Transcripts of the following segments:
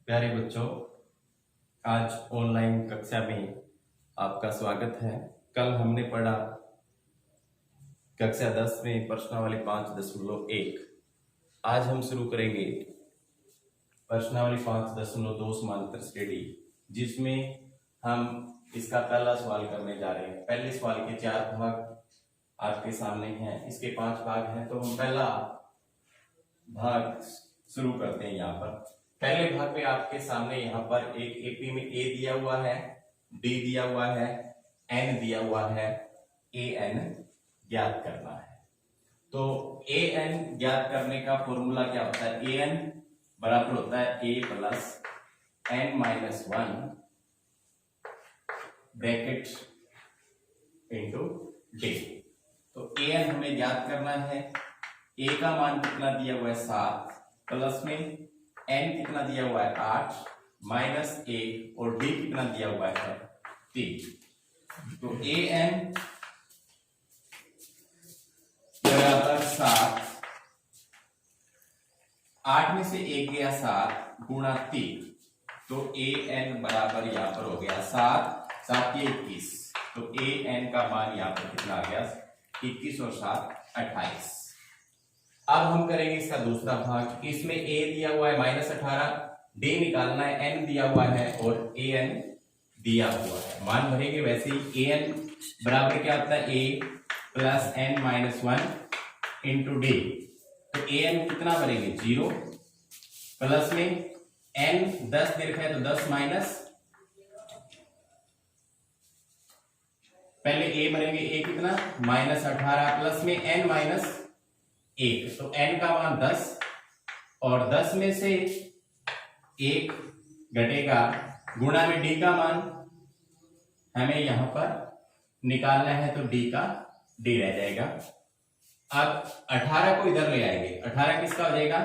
प्यारे बच्चों, आज ऑनलाइन कक्षा में आपका स्वागत है। कल हमने पढ़ा कक्षा 10 में प्रश्नावली 5.1। आज हम शुरू करेंगे प्रश्नावली 5.2 समांतर श्रेणी, जिसमें हम इसका पहला सवाल करने जा रहे हैं। पहले सवाल के 4 भाग आपके सामने हैं, इसके 5 भाग हैं, तो हम पहला भाग शुरू करते हैं। यहाँ पर पहले भाग में आपके सामने यहाँ पर एक एपी में ए दिया हुआ है, डी दिया हुआ है, एन दिया हुआ है, ए एन ज्ञात करना है। तो ए एन ज्ञात करने का फॉर्मूला क्या होता है? ए एन बराबर होता है A plus N minus 1 bracket into D. तो ए एन हमें ज्ञात करना है। ए का मान कितना दिया हुआ है 7, प्लस में एन कितना दिया हुआ है 8 माइनस 1 और डी कितना दिया हुआ है 3। तो ए एन बराबर 7, 8 में से 1 गया 7 गुणा 3, तो ए एन बराबर यहां पर हो गया 7, 7 के 21। तो ए एन का मान यहां पर कितना आ गया 21 और 7 28। अब हम करेंगे इसका दूसरा भाग। इसमें a दिया हुआ है -18, d निकालना है, n दिया हुआ है और a n दिया हुआ है। मान भरेंगे वैसे ही। a n बराबर क्या होता है a plus n minus 1 into D. तो a n कितना भरेंगे 0, प्लस में n 10 दे रखा है तो 10 माइनस, पहले a भरेंगे, a कितना -18 प्लस में n माइनस 1, तो n का मान 10 और 10 में से 1 घटेगा गुणा में d का मान हमें यहां पर निकालना है, तो d का d रह जाएगा। अब 18 को इधर ले आएंगे, 18 किसका हो जाएगा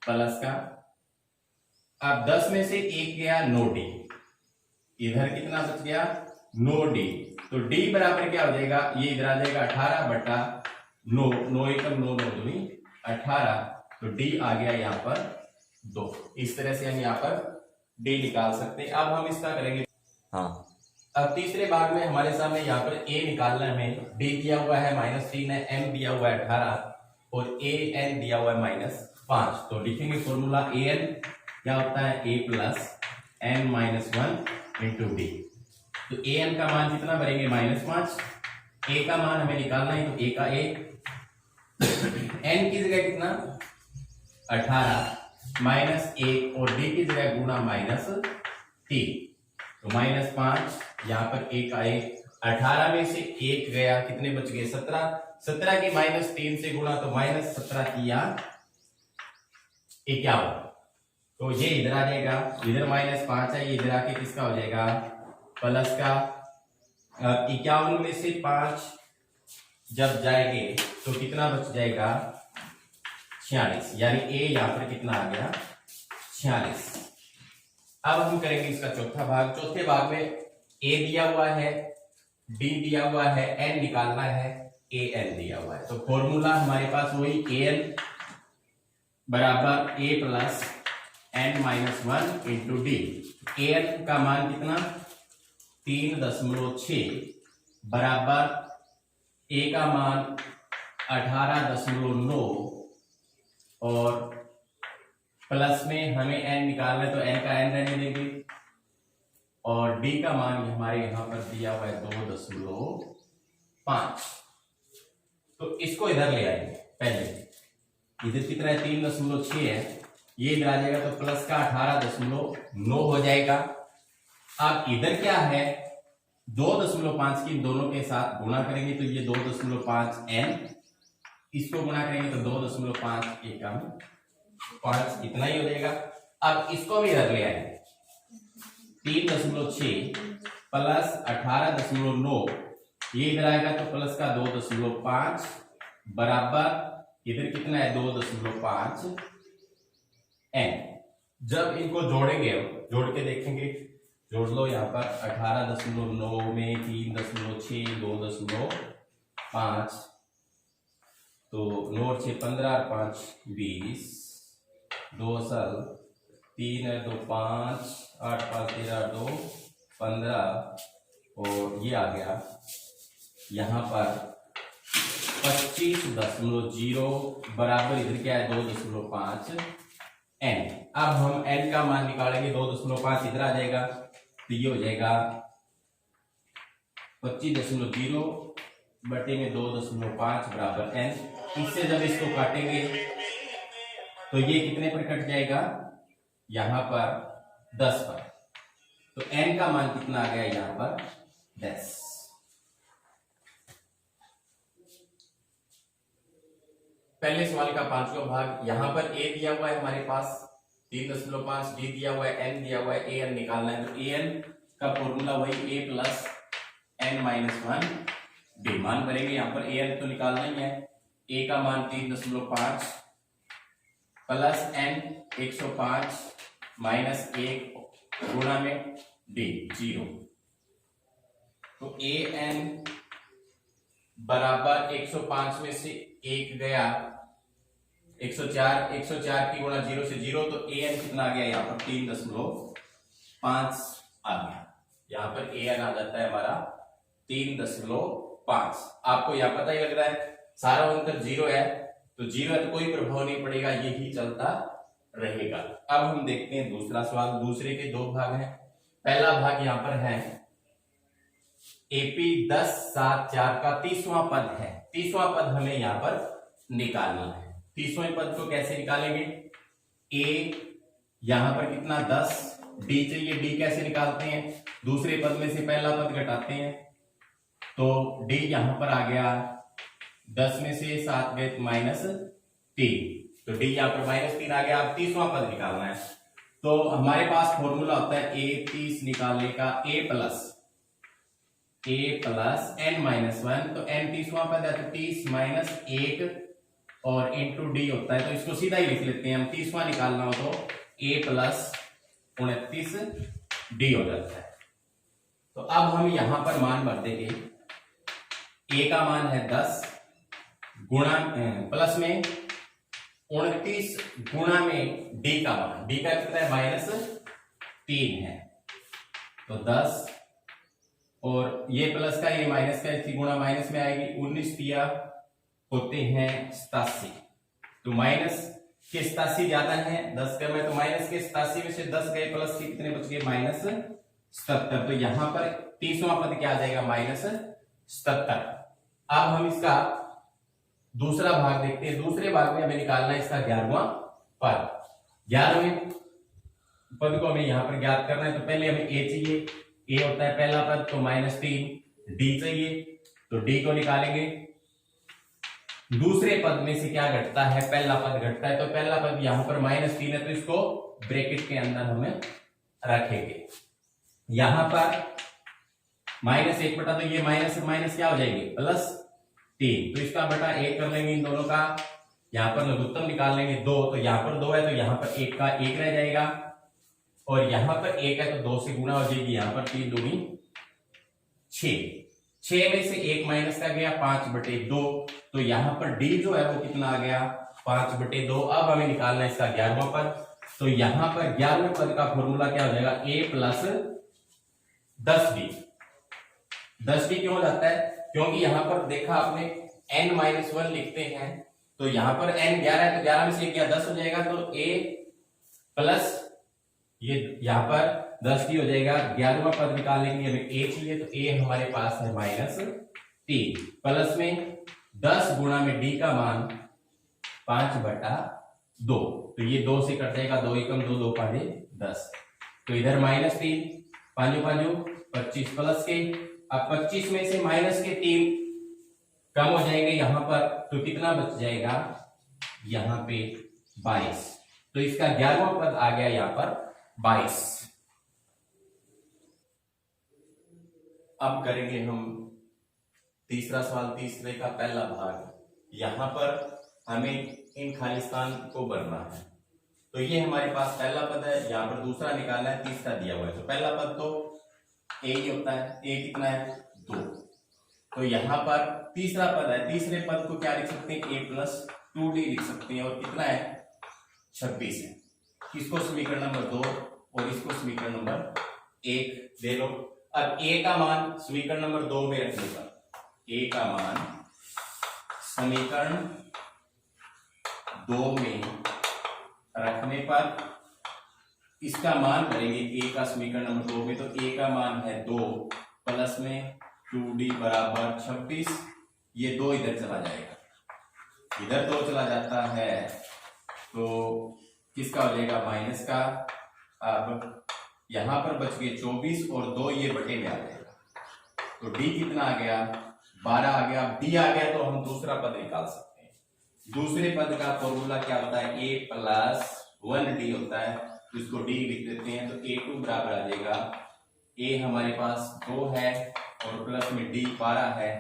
प्लस का। अब 10 में से 1 गया 9d, इधर कितना बच गया 9d। तो d बराबर क्या हो जाएगा, ये इधर आ जाएगा 18 बटा 9, 9 एकम 9 9 दूनी 18, तो d आ गया यहाँ पर 2। इस तरह से हम यहाँ पर d निकाल सकते हैं। अब हम इसका करेंगे अब तीसरे भाग में हमारे सामने यहाँ पर a निकालना है हमें। d दिया हुआ है -3 है, m दिया हुआ है 18 और a n दिया हुआ है -5। तो लिखेंगे फॉर्मूला a n क्या होता है a plus n minus 1 into D. तो a n का मान कितना भरेंगे -5, a का मान हमें निकालना है, तो a का a, n की जगह कितना 18 माइनस 1 और d की जगह गुणा -3, तो -5 यहाँ पर 1 आए। 18 में से 1 गया, कितने बच गए 17, 17 की -3 से गुणा, तो -17 किया 51। तो ये इधर आ जाएगा, इधर -5 है, ये इधर आके किसका हो जाएगा प्लस का। 51 में से 5 जब जाएंगे तो कितना बच जाएगा 46, यानी a यहां पर कितना आ गया 46। अब हम करेंगे इसका चौथा भाग। चौथे भाग में a दिया हुआ है, d दिया हुआ है, n निकालना है, a n दिया हुआ है। तो फॉर्मूला हमारे पास वही a n बराबर a plus n minus 1 into D. a n का मान कितना 3.6 बराबर a का मान 18.9 और प्लस में हमें n निकालना है, तो n का n रहने देंगे और d का मान हमारे यहां पर दिया हुआ है 2.5। तो इसको इधर ले आएंगे। पहले इधर कितना है 3.6 है, ये इधर आ जाएगा, तो प्लस का 18.9 हो जाएगा। अब इधर क्या है 2.5 की दोनों के साथ गुणा करेंगे, तो ये 2.5 n, इसको गुणा करेंगे तो 2.5 एकम 5, इतना ही हो जाएगा। अब इसको भी इधर ले आएंगे, 3.6 प्लस 18.9, ये इधर आएगा तो प्लस का 2.5 बराबर इधर कितना है 2.5 n। जब इनको जोड़ेंगे, जोड़ के देखेंगे, जोड़ लो यहाँ पर 18.9 में 3.6 2.5, तो 9 और 6 15 और 5 20, 2 सल 3 है 2 5, 8 5 13 2 15 और ये आ गया यहाँ पर 25.0 बराबर इधर क्या है 2.5 n। अब हम n का मान निकालेंगे 2.5 इधर आ जाएगा तो ये हो जाएगा 25.0 बटे में 2.5 बराबर n। इससे जब इसको काटेंगे तो ये कितने पर कट जाएगा, यहां पर 10 पर। तो n का मान कितना आ गया यहां पर 10। पहले सवाल का 5वां भाग, यहां पर a दिया हुआ है हमारे पास 3.5, d दिया हुआ है, n दिया हुआ है, an निकालना है। तो an का फॉर्मूला वही a plus n minus 1 d। मान भरेंगे यहां पर an तो निकालना ही है। a का मान 3.5 प्लस n 105 माइनस 1 गुणा में d 0। तो an बराबर 105 में से 1 गया 104 की गुणा 0 से 0, तो an कितना आ गया यहाँ पर 3.5 आ गया। यहाँ पर an आ जाता है हमारा 3.5। आपको यहाँ पता ही लग रहा है सारा अंतर 0 है, तो 0 है तो कोई प्रभाव नहीं पड़ेगा, यही चलता रहेगा। अब हम देखते हैं दूसरा सवाल। दूसरे के 2 भाग हैं। पहला भाग यहाँ पर है AP 10 7 4 का 30वां पद है। 30वां पद हमें यहाँ पर निकालना है। 30वें पद को कैसे निकालेंगे, a यहां पर कितना 10, d चाहिए, d कैसे निकालते हैं, दूसरे पद में से पहला पद घटाते हैं। तो d यहां पर आ गया 10 में से 7 गए -3, तो d यहां पर -3 आ गया। अब 30वां पद निकालना है। तो हमारे पास फॉर्मूला होता है a 30 निकालने का a प्लस n माइनस 1। तो n 30वां पद है तो 30 माइनस 1 और इंटू डी होता है, तो इसको सीधा ही लिख लेते हैं हम। 30वां निकालना हो तो a प्लस 29 डी हो जाता है। तो अब हम यहां पर मान भर देंगे। a का मान है 10 गुणा प्लस में 29 गुणा में d का मान, d का कितना है -3 है, तो 10 और ये प्लस का ये माइनस का, इसकी गुणा माइनस में आएगी। 19 दिया होते हैं 87, तो माइनस के 87 ज्यादा है 10 कम है, तो माइनस के 87 में से 10 गए, प्लस के कितने बच गए -77। तो यहां पर 30वां पद क्या आ जाएगा -77। अब हम इसका दूसरा भाग देखते हैं। दूसरे भाग में हमें निकालना है इसका 11वां पद। 11वें पद को हमें यहां पर ज्ञात करना है। तो पहले हमें a चाहिए, a होता है पहला पद, तो -3। d चाहिए तो d को निकालेंगे। दूसरे पद में से क्या घटता है, पहला पद घटता है, तो पहला पद यहां पर -3 है, तो इसको ब्रैकेट के अंदर हमें रखेंगे। यहां पर -1 बटा, तो ये माइनस से माइनस क्या हो जाएंगे +3, तो इसका बटा 1 कर लेंगे इन दोनों का। यहां पर लघुत्तम निकाल लेंगे 2, तो यहां पर 2 है तो यहां पर 1 का 1 रह जाएगा, और यहां पर 1 है तो 2 से गुणा हो जाएगी। यहां पर 3 दूनी 6, 6 में से 1 माइनस का गया 5/2, तो यहां पर d जो है वो कितना आ गया 5/2। अब हमें निकालना है इसका 11वां पद। तो यहां पर 11वें पद का फॉर्मूला क्या हो जाएगा, a प्लस 10d। 10d क्यों हो जाता है, क्योंकि यहां पर देखा आपने n-1 लिखते हैं, तो यहां पर n 11 है तो 11 में से 1 गया 10 हो जाएगा, तो a प्लस ये यहां पर 10d हो जाएगा। 11वां पद निकालने के लिए हमें a चाहिए, तो a हमारे पास है -3 प्लस में 10 गुणा में d का मान 5/2, तो ये 2 से कट जाएगा, 2 एकम 2, 2 5 10, तो इधर -3 5 5 25 प्लस के। अब 25 में से माइनस के 3 कम हो जाएंगे यहां पर, तो कितना बच जाएगा यहां पे 22, तो इसका 11वां पद आ गया यहां पर 22। अब करेंगे हम तीसरा सवाल, तीसरे का पहला भाग। यहां पर हमें इन खालिस्तान को भरना है। तो ये हमारे पास पहला पद है, यहां पर दूसरा निकालना है, तीसरा दिया हुआ है। तो पहला पद तो a ही होता है, a कितना है 2, तो यहां पर तीसरा पद है, तीसरे पद को क्या लिख सकते हैं a प्लस 2d लिख सकते हैं, और कितना है 26 है। इसको समीकरण नंबर 2 और इसको समीकरण नंबर 1 दे लो। अब a का मान समीकरण नंबर 2 में रखने पर a का मान समीकरण 2 में रखने पर इसका मान करेंगे a का समीकरण नंबर 2 में, तो a का मान है 2 प्लस में 2d बराबर 26। ये 2 इधर चला जाएगा, इधर 2 चला जाता है तो किसका हो जाएगा माइनस का। अब यहां पर बच गए 24 और 2 ये बटे में आ जाएगा, तो d कितना आ गया 12 आ गया। d आ गया तो हम दूसरा पद निकाल सकते हैं। दूसरे पद का फॉर्मूला क्या होता है a प्लस 1d होता है, तो इसको d लिख देते हैं। तो a2 बराबर आ जाएगा, a हमारे पास 2 है और प्लस में d 12 है,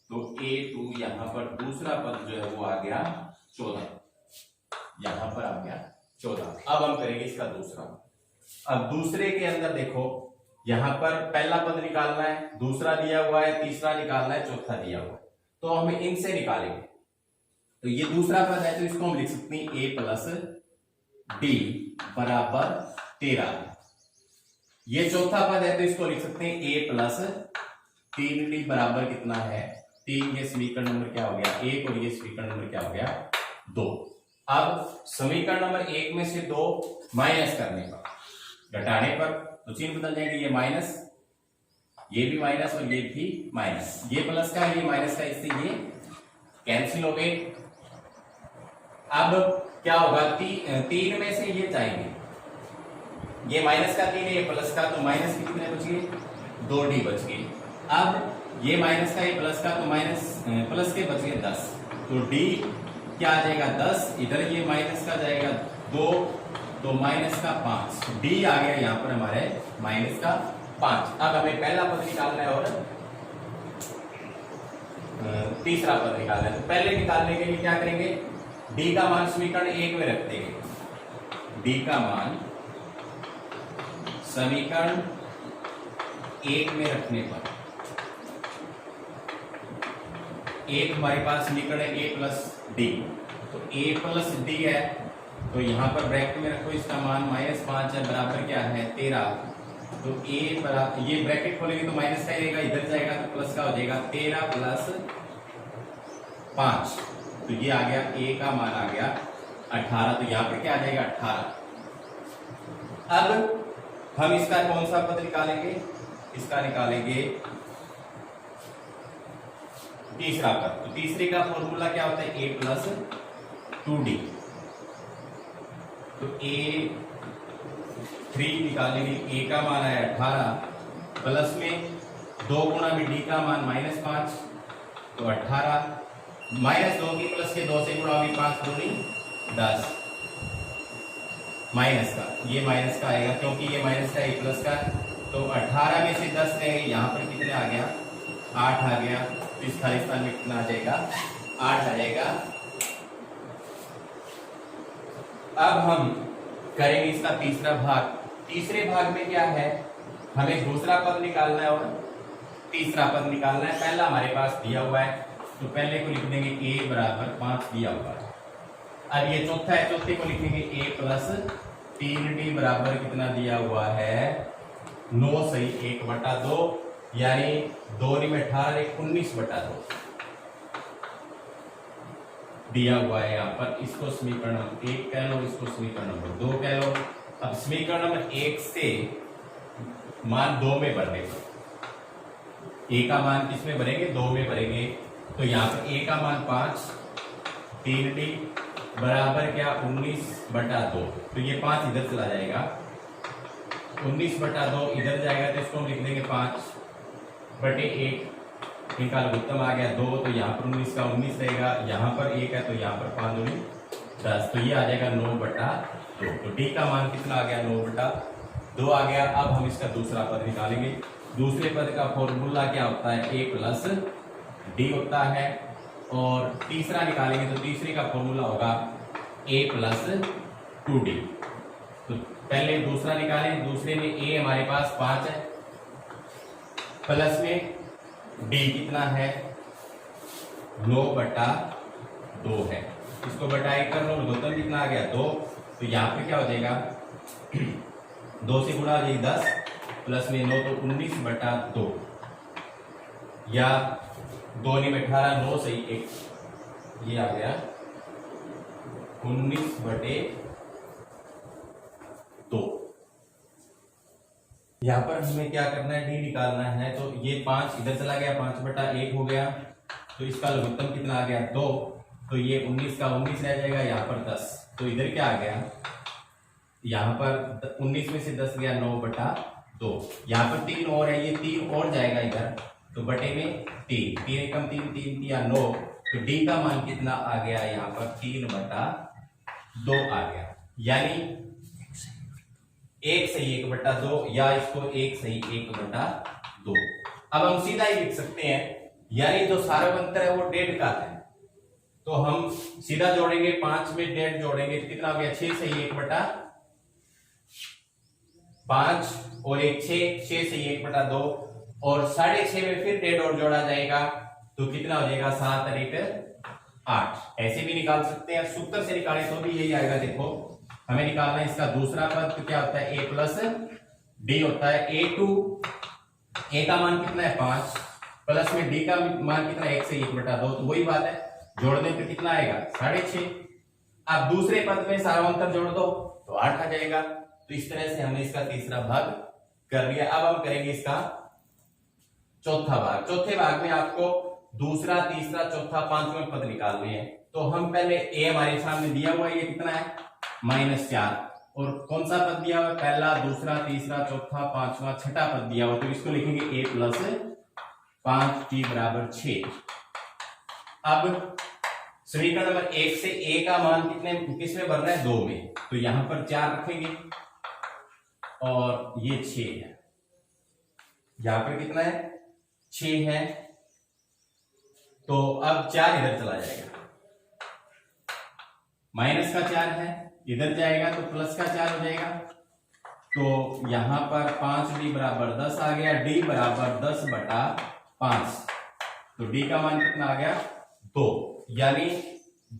तो a2 यहाँ पर दूसरा पद जो है वो आ गया 14, यहाँ पर आ गया 14। अब हम करेंगे इसका दूसरा। अब दूसरे के अंदर देखो, यहां पर पहला पद निकालना है, दूसरा दिया हुआ है, तीसरा निकालना है, चौथा दिया हुआ है, तो हम इनसे निकालेंगे। तो ये दूसरा पद है तो इसको हम लिख सकते हैं a प्लस डी बराबर 13। ये चौथा पद है तो इसको लिख सकते हैं a प्लस 3d बराबर कितना है 3। ये समीकरण नंबर क्या हो गया 1 और ये समीकरण नंबर क्या हो गया 2। अब समीकरण नंबर 1 में से 2 माइनस करने पर, घटाने पर तो चिन्ह बदल जाएंगे, ये माइनस, ये भी माइनस और ये भी माइनस, ये प्लस का ये माइनस का, इससे ये कैंसिल हो गए। अब क्या होगा 3 में से ये जाएंगे, ये माइनस का 3 है, ये प्लस का, तो माइनस के कितने बच गए 2d बच गए। अब ये माइनस का ये प्लस का, तो माइनस प्लस के बच गए 10, तो d क्या आ जाएगा 10, इधर ये माइनस का जाएगा 2, तो माइनस का 5, d आ गया यहाँ पर हमारे माइनस का 5। अब हमें पहला पद निकालना है और तीसरा पद निकालना है। तो पहले निकालने के लिए क्या करेंगे, d का मान समीकरण 1 में रख देंगे। d का मान समीकरण 1 में रखने पर एक हमारे पास समीकरण है a प्लस डी, तो a प्लस डी है तो यहाँ पर ब्रैकेट में रखो, इसका मान -5 है, बराबर क्या है 13। तो a बराबर, ये ब्रैकेट खोलेंगे तो माइनस का रहेगा, इधर जाएगा तो प्लस का हो जाएगा 13 प्लस 5, तो ये आ गया a का मान आ गया 18, तो यहाँ पर क्या आ जाएगा 18। अब हम इसका कौन सा पद निकालेंगे, इसका निकालेंगे तीसरा पद। तो तीसरे का फॉर्मूला क्या होता है a प्लस 2d, तो a3 निकालेंगे, a का मान आया 18 प्लस में 2 गुणा में d का मान -5, तो 18 -2 की प्लस के 2 से गुणा होगी 5 दूनी 10, माइनस का, ये माइनस का आएगा क्योंकि ये माइनस का ये प्लस का, तो 18 में से 10 रहे, यहाँ पर कितने आ गया 8 आ गया, तो इस खाली स्थान में कितना आ जाएगा 8 आ जाएगा। अब हम करेंगे इसका तीसरा भाग। तीसरे भाग में क्या है, हमें दूसरा पद निकालना है और तीसरा पद निकालना है। पहला हमारे पास दिया हुआ है तो पहले को लिख देंगे a बराबर 5 दिया हुआ है। अब ये चौथा है, चौथे को लिखेंगे a प्लस 3d बराबर कितना दिया हुआ है 9 सही 1/2, यानी 2 में 18 19/2 दिया हुआ है यहाँ पर। इसको समीकरण नंबर 1 कह लो, इसको समीकरण नंबर 2 कह लो। अब समीकरण नंबर 1 से मान 2 में भरने पर a का मान किसमें भरेंगे 2 में भरेंगे, तो यहाँ पर a का मान 5, 3d बराबर क्या 19/2, तो ये 5 इधर चला जाएगा, 19/2 इधर जाएगा, तो इसको हम लिख देंगे 5/1, इनका लघुत्तम आ गया 2, तो यहाँ पर 19 का 19 रहेगा, यहाँ पर 1 है तो यहाँ पर 5 दूनी 10, तो ये आ जाएगा 9/2। तो d का मान कितना आ गया 9/2 आ गया। अब हम इसका दूसरा पद निकालेंगे। दूसरे पद का फॉर्मूला क्या होता है a प्लस डी होता है, और तीसरा निकालेंगे तो तीसरे का फॉर्मूला होगा a प्लस 2d। तो पहले दूसरा निकालें, दूसरे में a हमारे पास 5 है, प्लस में d कितना है 9/2 है, इसको बटाई कर लो, लघुत्तम कितना आ गया 2, तो यहाँ पे क्या हो जाएगा 2 से गुणा हो जाएगी 10 प्लस में 9 तो 19/2 या 2 में 18 9 से 1 ये आ गया 19/2। यहाँ पर हमें क्या करना है डी निकालना है। तो ये 5 इधर चला गया 5/1 हो गया तो इसका लघुत्तम कितना आ गया 2 तो ये 19 का 19 रह जाएगा यहाँ पर 10 तो इधर क्या आ गया यहाँ पर 19 में से 10 गया 9/2 यहाँ पर 3 और है ये 3 और जाएगा इधर तो बटे में 3 3 एकम 3 3 या 9 तो डी का मान कितना आ गया यहाँ पर 3/2 आ गया यानी 1 सही 1/2 या इसको 1 सही 1/2। अब हम सीधा ही लिख सकते हैं यानी जो सारा अंतर है वो 1.5 का है तो हम सीधा जोड़ेंगे 5 में 1.5 जोड़ेंगे तो कितना हो गया 6 सही 1/5 और 1 6 सही 1/2 और 6.5 में फिर 1.5 और जोड़ा जाएगा तो कितना हो जाएगा 7 और 1 8। ऐसे भी निकाल सकते हैं सूत्र से निकाले तो भी यही आएगा। देखो हमें निकालना है इसका दूसरा पद तो क्या होता है a प्लस डी होता है a2 a का मान कितना है 5 प्लस में d का मान कितना है 1 से 1/2 तो वही बात है जोड़ने पे कितना आएगा 6.5। अब दूसरे पद में सारा अंतर जोड़ दो तो 8 आ जाएगा। तो इस तरह से हमने इसका तीसरा भाग कर लिया। अब हम करेंगे इसका चौथा भाग। चौथे भाग में आपको दूसरा तीसरा चौथा पांचवा पद निकालने हैं। तो हम पहले a हमारे सामने दिया हुआ है ये कितना है -4 और कौन सा पद दिया हुआ है पहला दूसरा तीसरा चौथा पांचवा छठा पद दिया हुआ तो इसको लिखेंगे a प्लस 5t बराबर 6। अब समीकरण नंबर 1 से a का मान किस में भरना है 2 में तो यहां पर 4 रखेंगे और ये 6 है यहां पर कितना है 6 है तो अब 4 इधर चला जाएगा माइनस का 4 है इधर जाएगा तो प्लस का 4 हो जाएगा तो यहां पर 5d बराबर 10 आ गया d बराबर 10/5 तो d का मान कितना आ गया 2 यानी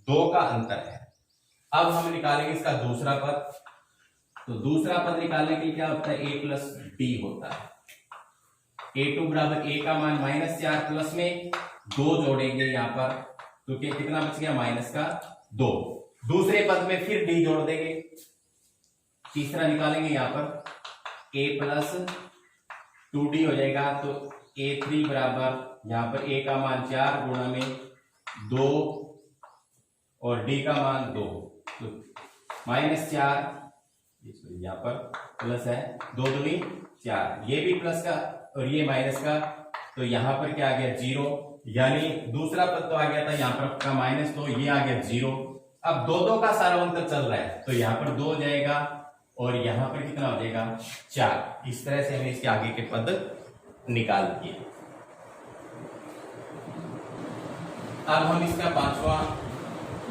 2 का अंतर है। अब हम निकालेंगे इसका दूसरा पद। तो दूसरा पद निकालने के लिए क्या होता है a प्लस d होता है a2 बराबर a का मान -4 प्लस में 2 जोड़ेंगे यहाँ पर तो कितना बच गया -2 दूसरे पद में फिर d जोड़ देंगे तीसरा निकालेंगे यहाँ पर a प्लस 2d हो जाएगा तो a3 बराबर यहाँ पर a का मान 4 गुणा में 2 और d का मान 2 तो -4 यहाँ पर प्लस है 2 दूनी 4 ये भी प्लस का और ये माइनस का तो यहाँ पर क्या आ गया 0 यानी दूसरा पद तो आ गया था यहाँ पर का माइनस तो ये आ गया 0। अब 2 का सारा अंतर चल रहा है तो यहाँ पर 2 हो जाएगा और यहाँ पर कितना हो जाएगा 4। इस तरह से हमें इसके आगे के पद निकाल दिए। अब हम इसका पांचवा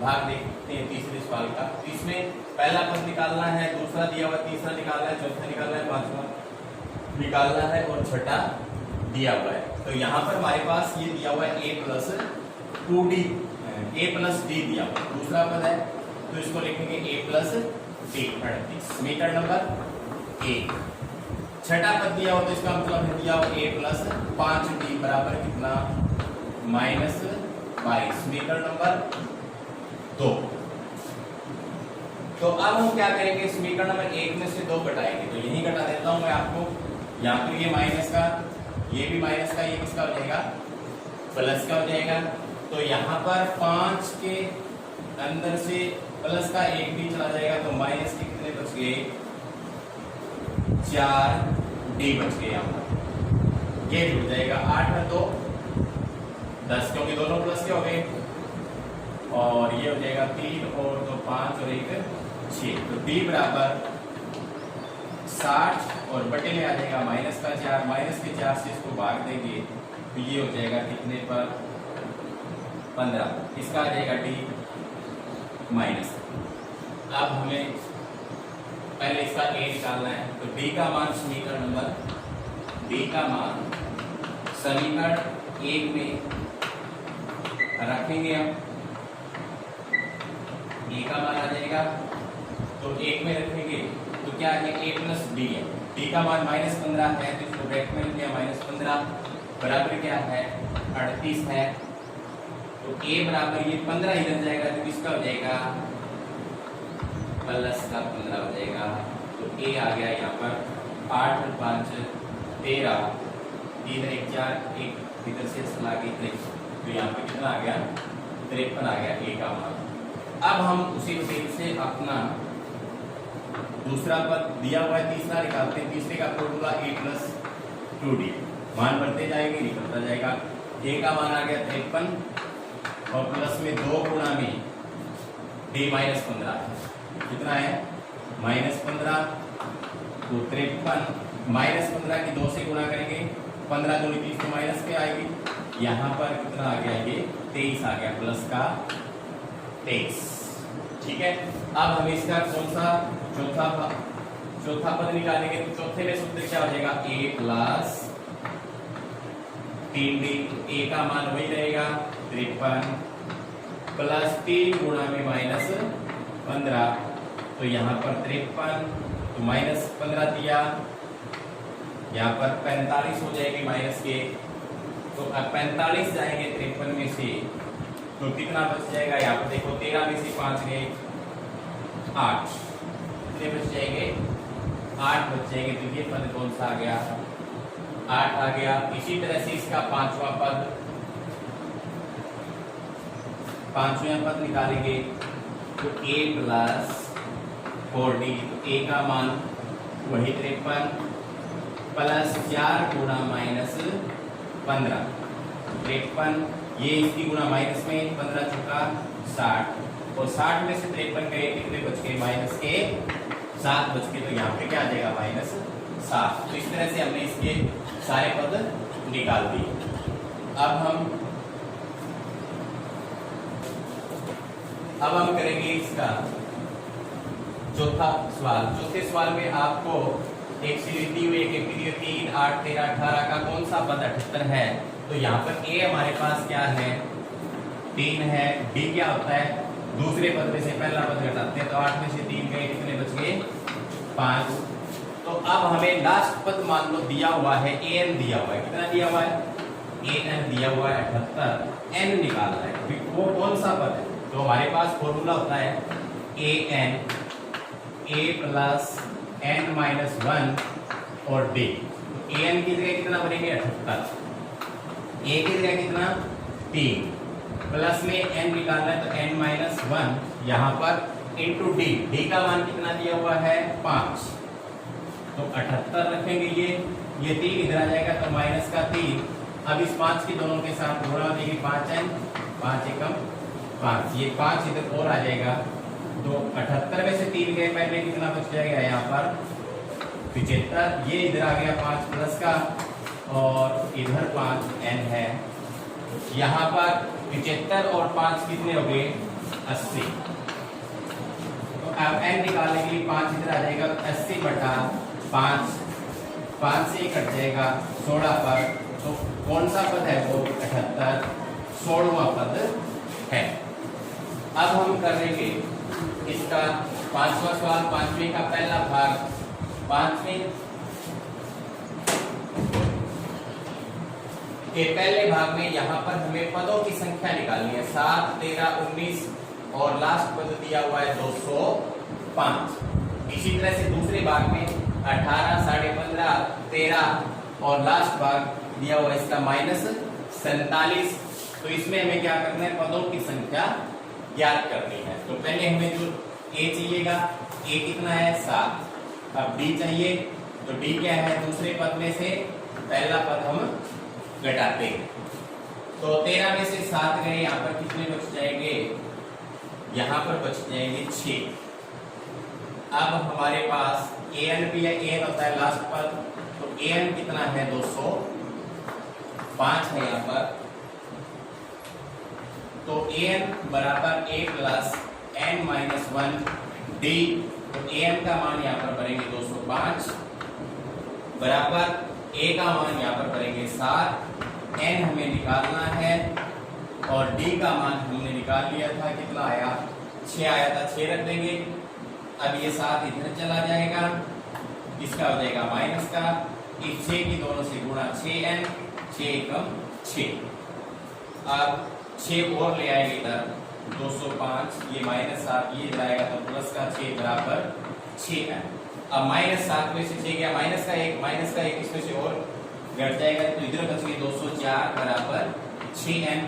भाग देखते हैं तीसरे सवाल का। इसमें पहला पद निकालना है दूसरा दिया हुआ तीसरा निकालना है चौथा निकालना है पांचवा निकालना है और छठा दिया हुआ है। तो यहाँ पर हमारे पास ये दिया हुआ है a plus 2d a plus d दिया हुआ दूसरा पद है तो इसको लिखेंगे a प्लस d 38 समीकरण नंबर 1। छठा पद दिया हुआ तो इसका मतलब है दिया हुआ a प्लस 5d बराबर कितना -22 समीकरण नंबर 2। तो अब हम क्या करेंगे समीकरण नंबर 1 में से 2 घटाएंगे तो यही घटा देता हूं मैं आपको। यहाँ पर ये माइनस का ये भी माइनस का ये किसका हो जाएगा प्लस का हो जाएगा। तो यहाँ पर 5 के अंदर से प्लस का 1 भी चला जाएगा तो माइनस के कितने बच गए 4d बच गए। यहाँ पर ये जुड़ जाएगा 8 है तो 10 क्योंकि दोनों प्लस के हो गए और ये हो जाएगा 3 और 2 5 और 1 6 तो d बराबर 60 और बटे में आ जाएगा माइनस का 4 माइनस के 4 से इसको भाग देंगे तो ये हो जाएगा कितने पर 15 इसका आ जाएगा d माइनस। अब हमें पहले इसका a निकालना है तो d का मान समीकरण नंबर d का मान समीकरण 1 में रखेंगे हम a का मान आ जाएगा तो 1 में रखेंगे तो क्या है a प्लस डी है। डी का मान -15 है तो इसको ब्रैकेट में लिया -15 बराबर क्या है 38 है। तो a बराबर ये 15 इधर जाएगा तो किसका हो जाएगा प्लस का 15 हो जाएगा। तो a आ गया यहाँ पर 8 और 5 13 इधर 1 4 1 इधर से चला गई तो यहाँ पे कितना आ गया 53 आ गया a का मान। अब हम उसी तरीके से अपना दूसरा पद दिया हुआ है तीसरा निकालते हैं। तीसरे का फॉर्मूला a प्लस 2d मान बढ़ते जाएंगे निकलता जाएगा। a का मान आ गया 53 और प्लस में 2 गुणा में d -15 कितना है -15 तो 53 -15 की 2 से गुणा करेंगे 15 दूनी 30 तो माइनस पे आएगी। यहाँ पर कितना आ गया ये 23 आ गया प्लस का 23। ठीक है अब हम इसका कौन सा चौथा पद निकालेंगे तो चौथे में सूत्र क्या हो जाएगा a प्लस 3d। a का मान वही रहेगा 53 प्लस 3 गुणा में -15 तो यहाँ पर 53 तो -15 दिया यहाँ पर 45 हो जाएगी माइनस के। तो अब 45 जाएंगे 53 में से तो कितना बच जाएगा यहाँ पर देखो 13 में से 5 गए 8 कितने बच जाएंगे 8 बच जाएंगे। तो ये पद कौन सा आ गया 8 आ गया। इसी तरह से इसका पांचवा पद निकालेंगे तो a प्लस 4d तो a का मान वही 53 प्लस 4 गुणा -15 53 ये इसकी गुणा माइनस में 15 चुका 60 और 60 में से 53 गए कितने बच गए माइनस के 7 बच गए। तो यहाँ पे क्या आ जाएगा -7। तो इस तरह से हमने इसके सारे पद निकाल दिए। अब हम करेंगे इसका चौथा सवाल। चौथे सवाल में आपको एक सीरीज दी हुई है 3 8 13 18 का कौन सा पद 78 है। तो यहाँ पर a हमारे पास क्या है 3 है। d क्या होता है दूसरे पद में से पहला पद घटाते हैं तो 8 में से 3 गए कितने बच गए 5। तो अब हमें लास्ट पद मान लो दिया हुआ है an दिया हुआ है कितना दिया हुआ है an दिया हुआ है 78 n निकालना है। वो कौन सा पद है तो हमारे पास फॉर्मूला होता है an a plus n minus 1 और d। तो an की जगह कितना बनेंगे 78 a की जगह कितना 3 प्लस में n निकालना है तो n माइनस 1 यहाँ पर इंटू d का मान कितना दिया हुआ है 5 तो 78 रखेंगे। ये 3 इधर आ जाएगा तो माइनस का 3। अब इस 5 की दोनों के साथ गुणा हो जाएगी 5n 5 एकम 5 ये 5 इधर और आ जाएगा तो 78 में से 3 गए पहले कितना बच जाएगा यहाँ पर 75। ये इधर आ गया 5 प्लस का और इधर 5n है। यहाँ पर 75 और 5 कितने हो गए 80। तो अब n निकालने के लिए 5 इधर आ जाएगा 80 बटा 5 से कट जाएगा 16 पर। तो कौन सा पद है वो 78 16वां पद है। अब हम करेंगे इसका पांचवा सवाल। पांचवें का पहला भाग पांचवें के पहले भाग में यहाँ पर हमें पदों की संख्या निकालनी है 7 13 19 और लास्ट पद दिया हुआ है 205। इसी तरह से दूसरे भाग में 18 15.5 13 और लास्ट भाग दिया हुआ है इसका -47। तो इसमें हमें क्या करना है पदों की संख्या ज्ञात करनी है। तो पहले हमें जो a चाहिएगा a कितना है 7। अब d चाहिए तो d क्या है दूसरे पद में से पहला पद हम घटाते हैं। तो 13 में से 7 गए यहाँ पर कितने बच जाएंगे यहाँ पर बच जाएंगे 6। अब हमारे पास an भी है an होता है लास्ट पद तो an कितना है 205 है यहाँ पर। तो an बराबर a plus n minus 1 d। तो an का मान यहाँ पर भरेंगे 205 बराबर a का मान यहाँ पर भरेंगे 7 n हमें निकालना है और d का मान हमने निकाल लिया था कितना आया 6 आया था 6 रख देंगे अब ये 7 इधर चला जाएगा, इसका हो जाएगा माइनस का, इस 6 की दोनों से गुणा 6n, 6 एकम 6। अब 6 और ले आएंगे इधर 205, ये -7 ये जाएगा तो प्लस का 6 बराबर 6n। अब -7 में से 6 गया माइनस का 1 इसमें से और घट जाएगा तो इधर बच गए 204 बराबर 6n।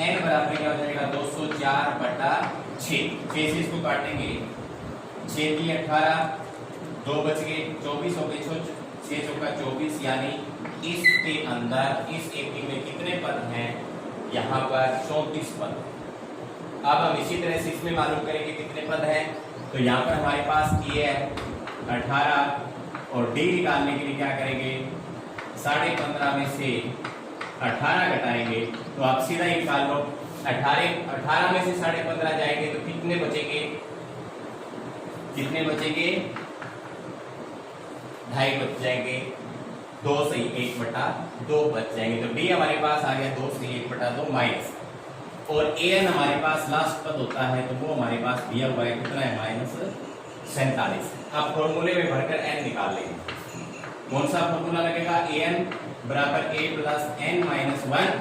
n बराबर क्या हो जाएगा 204 बटा 6, 6 से इसको काटेंगे 6 की 18, 2 बच गए 24 हो गए, 6 चौका 24, यानी इसके अंदर इस एपी में कितने पद हैं, यहाँ पर 34 पद। अब हम इसी तरह से इसमें मालूम करेंगे कितने पद हैं। तो यहाँ पर हमारे पास ये है 18 और डी निकालने के लिए क्या करेंगे 15.5 में से 18 घटाएंगे तो आप सीधा ही निकाल लो। 18 में से 15.5 जाएंगे तो कितने बचेंगे, 2.5 बच जाएंगे, 2 से 1/2 बच जाएंगे। तो डी हमारे पास आ गया 2 से 1/2 माइनस, और एन हमारे पास लास्ट पद होता है तो वो हमारे पास दिया हुआ है कितना है -47। अब फॉर्मूले में भरकर एन निकाल लेंगे। कौन सा फॉर्मूला लगेगा, एन बराबर a plus n minus 1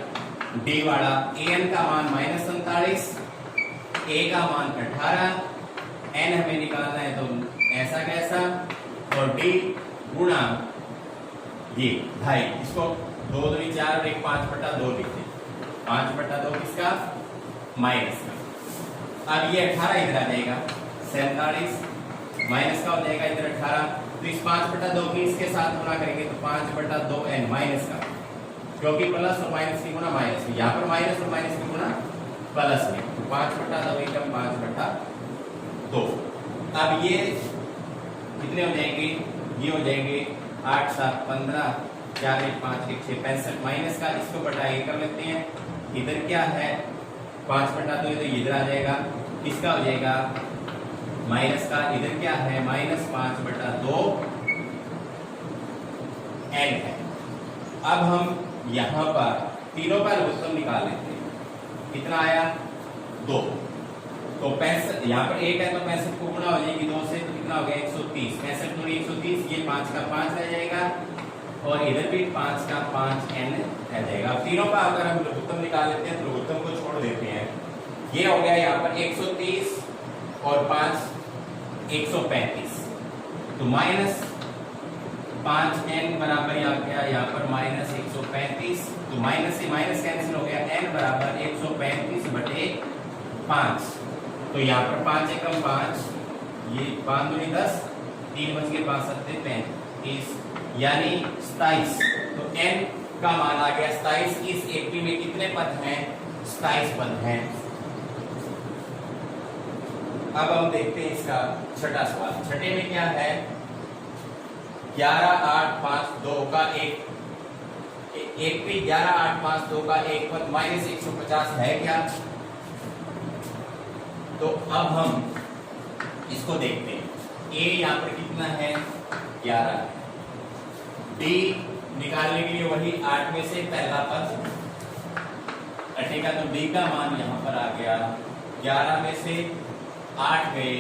D वाला। एन का मान -47, a का मान 18, n हमें निकालना है तो ऐसा कैसा, और d गुणा ये 2.5, इसको 2 दूनी 4 और 1 5/2 लिखते, 5/2 किसका माइनस का। अब ये 18 इधर आ जाएगा 47 माइनस का हो जाएगा इधर 18, तो इस 5/2 की इसके साथ गुणा करेंगे तो 5/2n माइनस का, क्योंकि प्लस और माइनस की गुणा माइनस में, यहाँ पर माइनस और माइनस की गुणा प्लस में, तो 5/2 एकम 5/2। अब ये कितने हो जाएंगे, ये हो जाएंगे 8 7 15, 4 1 5 1 6 65 माइनस का, इसको बटाए कर लेते हैं। इधर क्या है 5/2, तो इधर आ जाएगा, इसका हो जाएगा माइनस का, इधर क्या है -5/2 n है। अब हम यहाँ पर तीनों का लघुत्तम निकाल लेते हैं, कितना आया 2, तो 65, यहाँ पर 1 है तो 65 को गुणा हो जाएगी 2 से, तो कितना हो गया 130, 65 दूनी 130, ये 5 का 5 रह जाएगा, और इधर भी 5 का 5n रह जाएगा। अब तीनों का अगर हम लघुत्तम निकाल लेते हैं तो लघुत्तम को छोड़ देते हैं, ये हो गया यहाँ पर 130 और 5 135, तो -5n बराबर आ गया यहाँ पर -135, तो माइनस से माइनस कैंसिल हो गया, n बराबर 135/5, तो यहाँ पर 5 एकम 5, ये 5 दूनी 10, 3 बच के 5 7 35, यानी 27, तो n का मान आ गया 27। इस एपी में कितने पद हैं, 27 पद हैं। अब हम देखते हैं इसका छठा सवाल। छठे में क्या है, 11 8 5 2 का एक भी 11 8 5 2 का एक पद -150 है क्या। तो अब हम इसको देखते हैं, a यहाँ पर कितना है 11, d निकालने के लिए वही 8 में से पहला पद हटेगा, तो d का मान यहाँ पर आ गया 11 में से 8 गए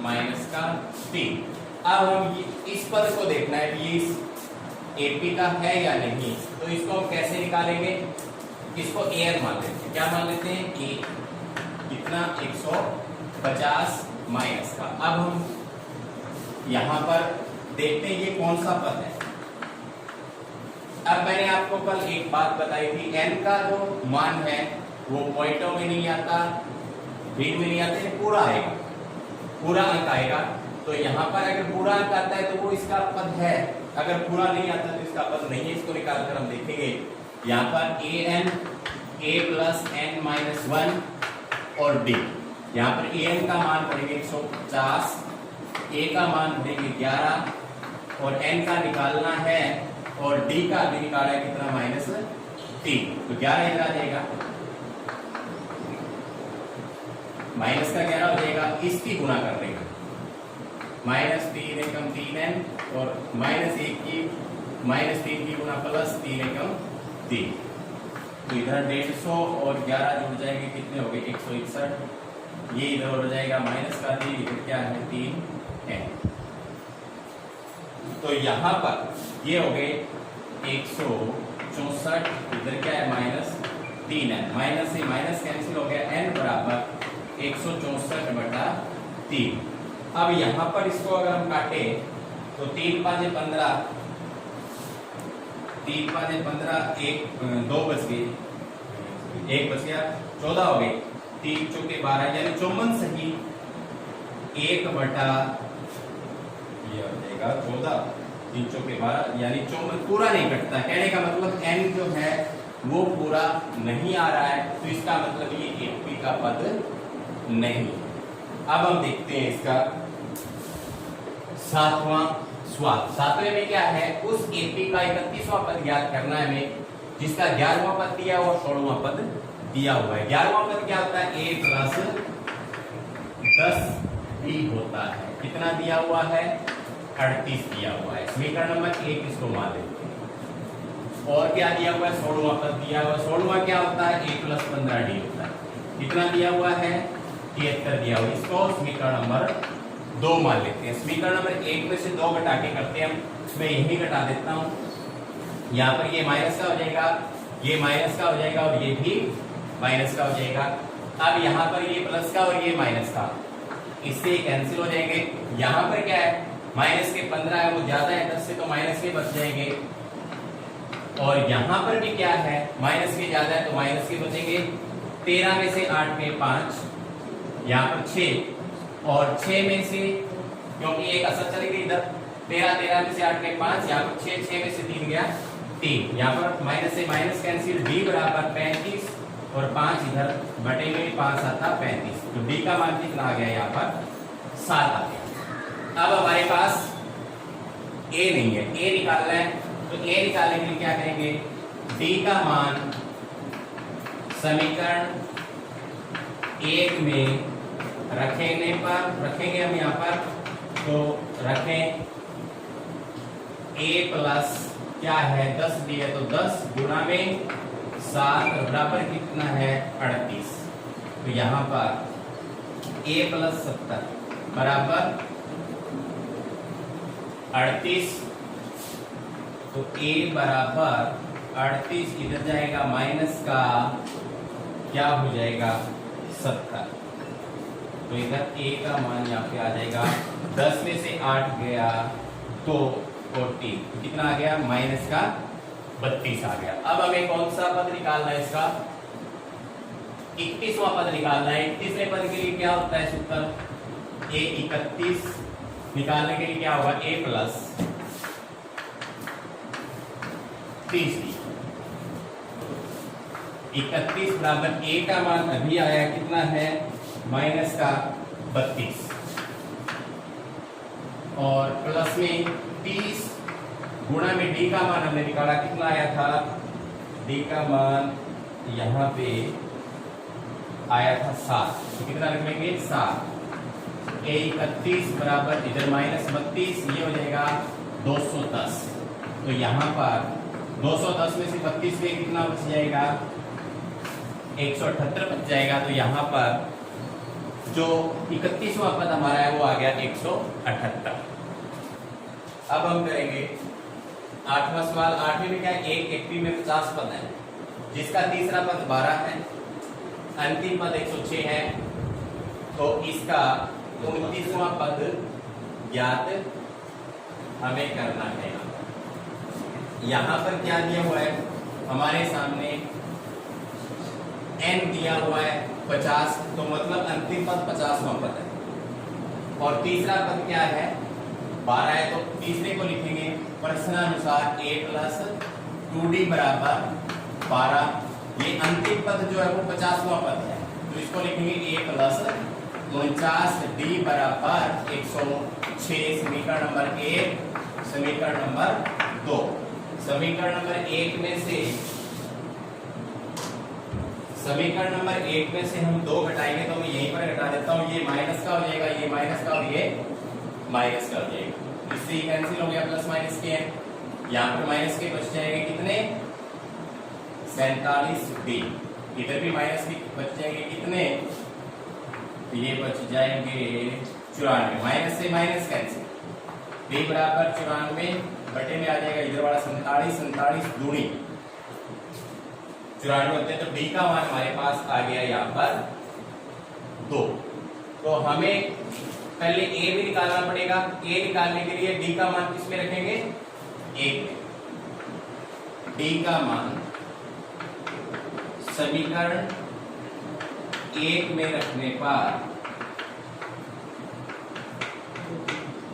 -3। अब हम इस पद को देखना है कि इस एपी का है या नहीं, तो इसको हम कैसे निकालेंगे, इसको an मान लेते हैं, क्या मान लेते हैं a, कितना 150 माइनस का। अब हम यहाँ पर देखते हैं ये कौन सा पद है। अब मैंने आपको कल एक बात बताई थी, n का जो मान है वो पॉइंटों में नहीं आता, भीड़ में नहीं आते, पूरा आएगा, पूरा अंक आएगा। तो यहाँ पर अगर पूरा अंक आता है तो वो इसका पद है, अगर पूरा नहीं आता तो इसका पद नहीं है। इसको निकाल कर हम देखेंगे, यहाँ पर a प्लस n माइनस 1 और d, यहाँ पर an का मान पड़ेगा 150, a का मान पड़ेगा 11 और n का निकालना है, और d का भी निकाला है कितना -3, तो 11 इधर आ जाएगा, माइनस का 11 हो जाएगा, इसकी गुणा कर देगा -3 एकम 3n और -3 की गुणा +3 एकम 3, तो इधर 150 और 11 जुड़ जाएंगे, कितने हो गए 161, ये इधर हो जाएगा माइनस का 3, इधर क्या है 3 n। तो यहां पर ये हो गए 164, इधर क्या है -3n, माइनस से माइनस कैंसिल हो गया, n बराबर 164/3। अब यहां पर इसको अगर हम काटे तो 3 5 15, 3 5 15, 2 बच गए, 1 बच गया, 14 हो गए, 3 चौके 12 यानी 54 सही 1/, ये हो जाएगा 14, 3 चौके 12 यानी 54 पूरा नहीं कटता। कहने का मतलब n जो है वो पूरा नहीं आ रहा है, तो इसका मतलब ये AP का पद नहीं। अब हम देखते हैं इसका 7वां सवाल। 7वें में क्या है, उस AP का 31वां पद याद करना है हमें जिसका 11वां पद दिया हुआ, 16वां पद दिया हुआ है। 11वां पद क्या होता है, a + 10b होता है। कितना दिया हुआ है, 38 दिया हुआ है। समीकरण नंबर 1 इसको मान लेते हैं। और क्या दिया हुआ है, 16वां पद दिया हुआ है। 16वां क्या होता है, a + 15d होता है। कितना दिया हुआ है, 73 दिया हुआ है। इसको समीकरण नंबर 2 मान लेते हैं। समीकरण नंबर 1 में से 2 घटा के करते हैं हम, मैं यही घटा देता हूं। यहाँ पर ये माइनस का हो जाएगा, ये माइनस का हो जाएगा और ये भी माइनस का हो जाएगा। अब यहाँ पर ये प्लस का और ये माइनस का, इससे कैंसिल हो जाएंगे। यहाँ पर क्या है, माइनस के 15 है वो ज्यादा है 10 से, तो माइनस के बच जाएंगे। और यहाँ पर भी क्या है, माइनस के ज्यादा है तो माइनस के बचेंगे। 13 में से 8 गए 5, यहाँ पर 6, और 6 में से, क्योंकि एक असर चलेगी इधर, 13 में से 8 गए 5, यहाँ पर 6 में से 3 गया 3, यहाँ पर माइनस से माइनस कैंसिल, d बराबर 35 और 5 इधर बटेंगे, 5 आता 35, तो d का मान कितना आ गया, यहाँ पर 7 आ गया। अब हमारे पास a नहीं है, a निकालना है, तो a निकालने के लिए क्या करेंगे, d का मान समीकरण 1 में रखेंगे हम यहाँ पर, तो रखें a प्लस क्या है 10 दिया, तो 10 गुणा में 7 बराबर कितना है 38। तो यहाँ पर a + 70 बराबर 38, तो a बराबर 38, इधर जाएगा माइनस का क्या हो जाएगा 70, तो इधर a का मान यहाँ पे आ जाएगा, 10 में से 8 गया तो 40, कितना आ गया माइनस का 32 आ गया। अब हमें कौन सा पद निकालना है, इसका 31वां पद निकालना है। 31वें पद के लिए क्या होता है सूत्र, a 31 निकालने के लिए क्या होगा, a + 30, 31 बराबर a का मान अभी आया कितना है माइनस का 32, और प्लस में 30 गुणा में d का मान हमने निकाला, कितना आया था, d का मान यहाँ पे आया था 7, तो कितना रख लेंगे 7, a 31 बराबर इधर -32, ये हो जाएगा 210, तो यहाँ पर 210 में से 32 में कितना बच जाएगा 178 बच जाएगा। तो यहाँ पर जो 31वां पद हमारा है वो आ गया 178। अब हम करेंगे 8वां सवाल। 8वें में क्या है, एक व्यक्ति में 50 पद है, जिसका तीसरा पद 12 है, अंतिम पद 106 है, तो इसका 29वां पद ज्ञात हमें करना है। यहाँ पर क्या दिया हुआ है हमारे सामने, n दिया हुआ है 50, तो मतलब अंतिम पद 50वां पद है, और तीसरा पद क्या है 12 है, तो तीसरे को लिखेंगे प्रश्नानुसार a + 2d बराबर 12। ये अंतिम पद जो है वो 50वां पद है, तो इसको लिखेंगे a + 49d बराबर 106। समीकरण नंबर 1, समीकरण नंबर 2। समीकरण नंबर 1 में से, समीकरण नंबर 1 में से हम 2 घटाएंगे, तो मैं यहीं पर घटा देता हूँ, ये माइनस का हो जाएगा, ये माइनस का और ये माइनस का हो जाएगा, इससे कैंसिल हो गया, प्लस माइनस के हैं, यहाँ पर माइनस के बच जाएंगे कितने 47d, इधर भी माइनस के बच जाएंगे कितने, तो ये बच जाएंगे 94, माइनस से माइनस कैंसिल, b बराबर 94 बटे में आ जाएगा इधर वाला 47, 47 दूनी 94 होते हैं, तो d का मान हमारे पास आ गया यहाँ पर 2। तो हमें पहले a भी निकालना पड़ेगा, a निकालने के लिए d का मान किस में रखेंगे, 1 में। d का मान समीकरण 1 में रखने पर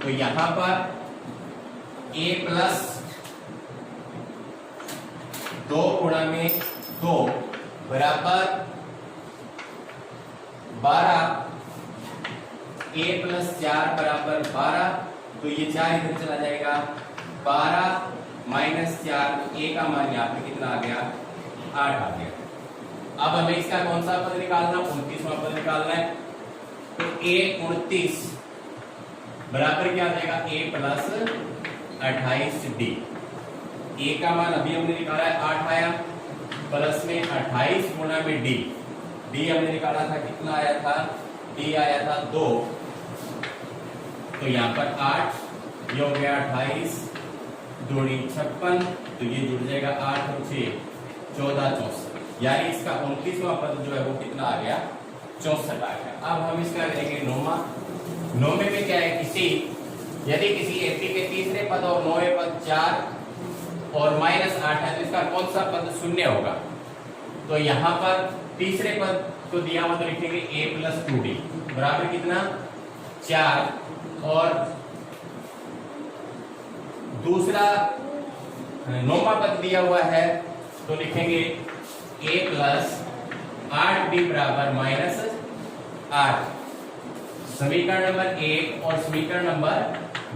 तो यहां पर a प्लस 2 गुणा में 2 बराबर 12, a प्लस 4 बराबर 12, तो ये 4 इधर चला जाएगा, 12 माइनस 4, तो a का मान यहाँ पे कितना आ गया, 8 आ गया। अब हमें इसका कौन सा पद निकालना, 29वां पद निकालना है, तो a 29 बराबर क्या आ जाएगा, a प्लस 28d। a का मान अभी हमने निकाला है 8 आया, प्लस में 28 गुणा में d, d हमने निकाला था कितना आया था, d आया था 2, तो यहाँ पर 8, ये हो गया 28 दूनी 56, तो ये जुड़ जाएगा 8 और 6 14, 64, यानी इसका 29वां पद जो है वो कितना आ गया, 64 आ गया। अब हम इसका करेंगे नौमा। नौमे में क्या है, यदि किसी एपी के तीसरे पद और नौवें पद 4 और -8 है, तो इसका कौन सा पद शून्य होगा। तो यहाँ पर तीसरे पद को दिया हुआ, तो लिखेंगे a प्लस 2d बराबर कितना, 4, और दूसरा नौमा पद दिया हुआ है, तो लिखेंगे a प्लस 8d बराबर -8। समीकरण नंबर 1 और समीकरण नंबर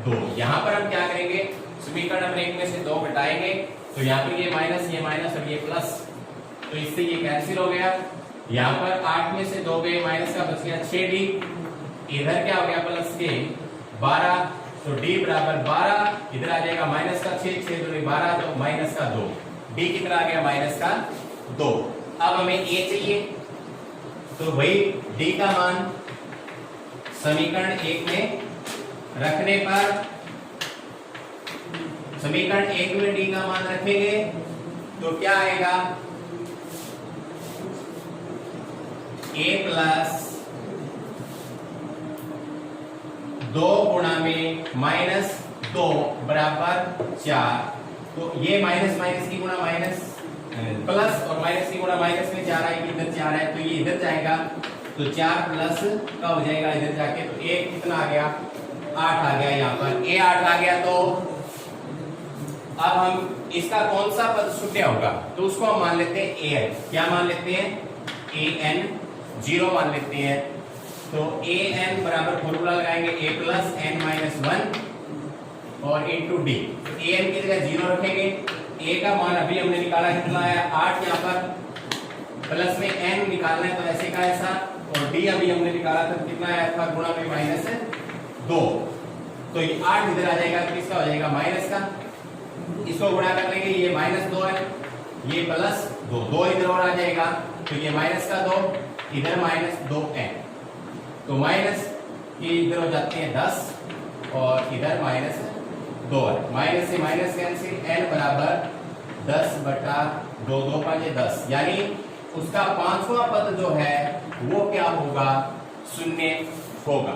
2, यहां पर हम क्या करेंगे, समीकरण नंबर 1 में से 2 घटाएंगे, तो यहाँ पर ये माइनस और ये प्लस, तो इससे ये कैंसिल हो गया। यहाँ पर 8 में से 2 गए, माइनस का बच गया 6d, इधर क्या हो गया प्लस के 12, तो d बराबर 12, इधर आ जाएगा माइनस का 6, 6 दूनी 12, तो माइनस का 2, d कितना आ गया, माइनस का 2। अब हमें a चाहिए, तो वही d का मान समीकरण 1 में रखने पर, समीकरण 1 में d का मान रखेंगे तो क्या आएगा, a प्लस 2 गुणा में -2 बराबर 4, तो ये माइनस माइनस की गुणा माइनस, प्लस और माइनस की गुणा माइनस में 4 आएगी, इधर 4 है, तो ये इधर जाएगा, तो 4 प्लस का हो जाएगा इधर जाके, तो a कितना आ गया, 8 आ गया। यहाँ पर a 8 आ गया, तो अब हम इसका कौन सा पद शून्य होगा, तो उसको हम मान लेते हैं an, क्या मान लेते हैं, an 0 मान लेते हैं। तो an बराबर फॉर्मूला लगाएंगे a प्लस n माइनस 1 और इंटू डी, तो an की जगह 0 रखेंगे, a का मान अभी हमने निकाला कितना आया 8, यहाँ पर प्लस में n निकालना है तो ऐसे का ऐसा, और d अभी हमने निकाला था कितना आया था, गुणा में -2, तो ये 8 इधर आ जाएगा, तो इसका हो जाएगा माइनस का, इसको गुणा कर लेंगे, ये -2 है, ये +2, 2 इधर और आ जाएगा, तो ये माइनस का 2, इधर -2n, तो माइनस ये इधर हो जाते हैं 10 और इधर -2 है, माइनस से माइनस कैंसिल, n बराबर 10/2, 2 5 10, यानी उसका 5वां पद जो है वो क्या होगा, शून्य होगा।